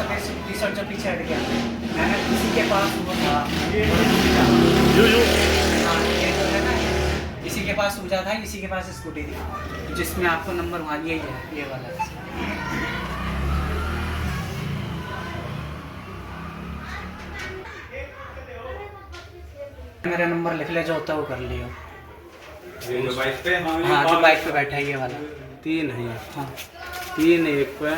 सफेद T shirt जो पीछे हट गया, मैंने किसी के पास वो था हाँ, ये जो है ना, इसी के पास सूझा था, इसी के पास स्कूटी थी, जिसमें आपको नंबर वहाँ यही है, ये वाला। मेरा नंबर लिख ले, जो होता है वो कर लियो। जो बाइक पे, हाँ, जो बाइक पे बैठा है ये वाला। 3 है। हाँ 3 एक पे,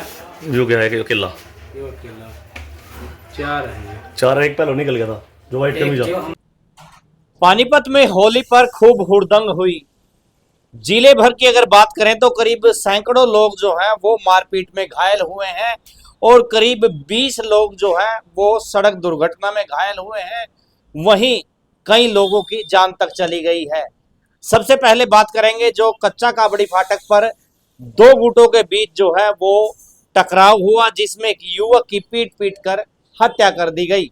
जो क्या है कि अकेला ये अकेला, 4 है। 4 एक पहले निकल गया था जो वाइट कमीज जो था। पानीपत में होली पर खूब हुड़दंग हुई। जिले भर की अगर बात करें तो करीब सैकड़ों लोग जो हैं वो मारपीट में घायल हुए हैं और करीब 20 लोग जो हैं वो सड़क दुर्घटना में घायल हुए हैं। वहीं कई लोगों की जान तक चली गई है। सबसे पहले बात करेंगे जो कच्चा काबड़ी फाटक पर 2 गुटों के बीच जो है वो टकराव हुआ, जिसमें एक युवक की पीट कर हत्या कर दी गई।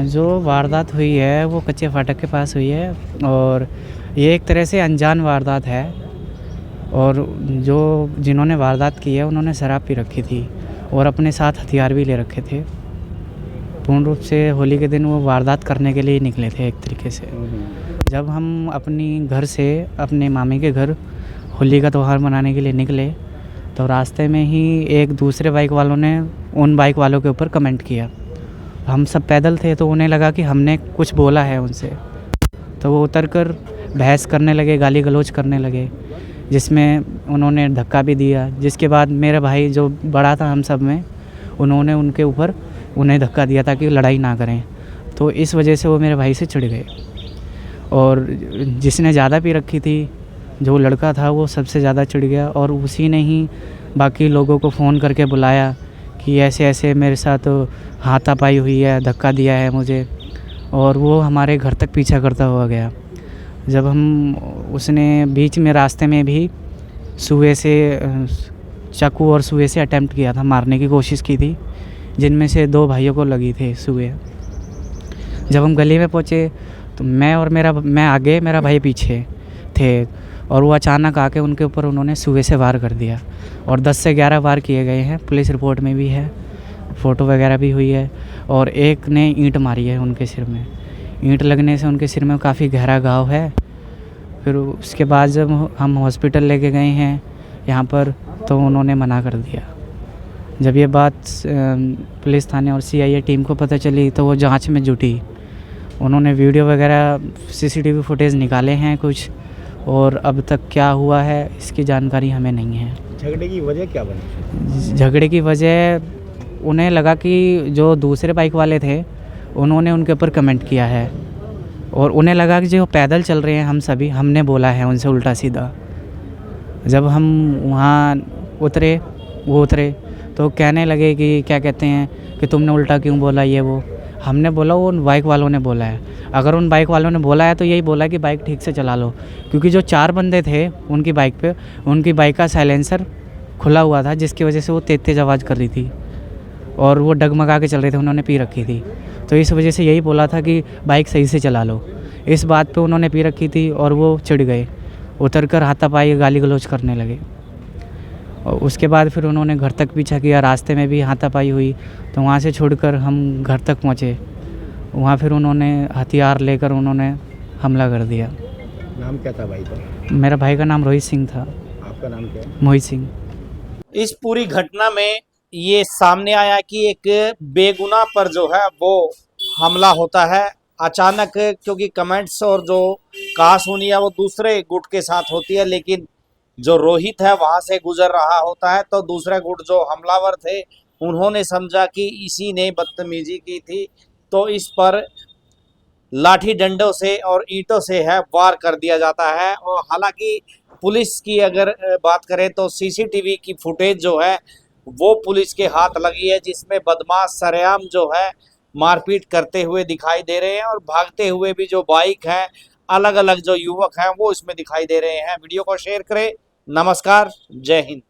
जो वारदात हुई है वो कच्चे फाटक के पास हुई है और ये एक तरह से अनजान वारदात है। और जो जिन्होंने वारदात की है उन्होंने शराब पी रखी थी और अपने साथ हथियार भी ले रखे थे। पूर्ण रूप से होली के दिन वो वारदात करने के लिए निकले थे एक तरीके से। जब हम अपनी घर से अपने मामी के घर होली का त्यौहार मनाने के लिए निकले तो रास्ते में ही एक दूसरे बाइक वालों ने उन बाइक वालों के ऊपर कमेंट किया। हम सब पैदल थे तो उन्हें लगा कि हमने कुछ बोला है उनसे, तो वो उतर कर बहस करने लगे, गाली गलौज करने लगे, जिसमें उन्होंने धक्का भी दिया। जिसके बाद मेरा भाई जो बड़ा था हम सब में, उन्होंने उनके ऊपर उन्हें धक्का दिया ताकि लड़ाई ना करें। तो इस वजह से वो मेरे भाई से चिढ़ गए और जिसने ज़्यादा पी रखी थी, जो लड़का था, वो सबसे ज़्यादा चिढ़ गया और उसी ने ही बाकी लोगों को फ़ोन करके बुलाया कि ऐसे ऐसे मेरे साथ हाथापाई हुई है, धक्का दिया है मुझे। और वो हमारे घर तक पीछा करता हुआ गया। जब हम उसने बीच में रास्ते में भी सुए से चाकू और सुए से अटेम्प्ट किया था, मारने की कोशिश की थी, जिनमें से 2 भाइयों को लगी थी सुए। जब हम गली में पहुँचे तो मैं आगे, मेरा भाई पीछे थे और वो अचानक आके उनके ऊपर उन्होंने सुए से वार कर दिया और 10 से 11 वार किए गए हैं। पुलिस रिपोर्ट में भी है, फ़ोटो वगैरह भी हुई है। और एक ने ईंट मारी है उनके सिर में, ईंट लगने से उनके सिर में काफ़ी गहरा घाव है। फिर उसके बाद जब हम हॉस्पिटल लेके गए हैं यहाँ पर, तो उन्होंने मना कर दिया। जब ये बात पुलिस थाने और CIA टीम को पता चली तो वो जांच में जुटी। उन्होंने वीडियो वगैरह CCTV फुटेज निकाले हैं कुछ, और अब तक क्या हुआ है इसकी जानकारी हमें नहीं है। झगड़े की वजह क्या बनी? झगड़े की वजह, उन्हें लगा कि जो दूसरे बाइक वाले थे उन्होंने उनके ऊपर कमेंट किया है और उन्हें लगा कि जो पैदल चल रहे हैं हम सभी, हमने बोला है उनसे उल्टा सीधा। जब हम वहाँ वो उतरे तो कहने लगे कि क्या कहते हैं कि तुमने उल्टा क्यों बोला, ये वो। हमने बोला वो उन बाइक वालों ने बोला है। अगर उन बाइक वालों ने बोला है तो यही बोला कि बाइक ठीक से चला लो, क्योंकि जो 4 बंदे थे उनकी बाइक पे, उनकी बाइक का साइलेंसर खुला हुआ था, जिसकी वजह से वो तेज आवाज़ कर रही थी और वो डगमगा के चल रहे थे, उन्होंने पी रखी थी। तो इस वजह से यही बोला था कि बाइक सही से चला लो। इस बात पे उन्होंने पी रखी थी और वो चिढ़ गए, उतर कर हाथापाई गाली गलौज करने लगे। और उसके बाद फिर उन्होंने घर तक पीछा किया, रास्ते में भी हाथापाई हुई। तो वहाँ से छोड़कर हम घर तक पहुँचे, वहाँ फिर उन्होंने हथियार लेकर उन्होंने हमला कर दिया। नाम क्या था भाई का? मेरा भाई का नाम रोहित सिंह था। आपका नाम क्या है? मोहित सिंह। इस पूरी घटना में ये सामने आया कि एक बेगुनाह पर जो है वो हमला होता है अचानक, क्योंकि कमेंट्स और जो कहासुनी है वो दूसरे गुट के साथ होती है, लेकिन जो रोहित है वहां से गुजर रहा होता है तो दूसरे गुट जो हमलावर थे उन्होंने समझा कि इसी ने बदतमीजी की थी, तो इस पर लाठी डंडों से और ईंटों से है वार कर दिया जाता है। और हालांकि पुलिस की अगर बात करें तो CCTV की फुटेज जो है वो पुलिस के हाथ लगी है, जिसमें बदमाश सरेआम जो है मारपीट करते हुए दिखाई दे रहे हैं और भागते हुए भी जो बाइक है, अलग अलग जो युवक हैं वो इसमें दिखाई दे रहे हैं। वीडियो को शेयर करें। नमस्कार, जय हिंद।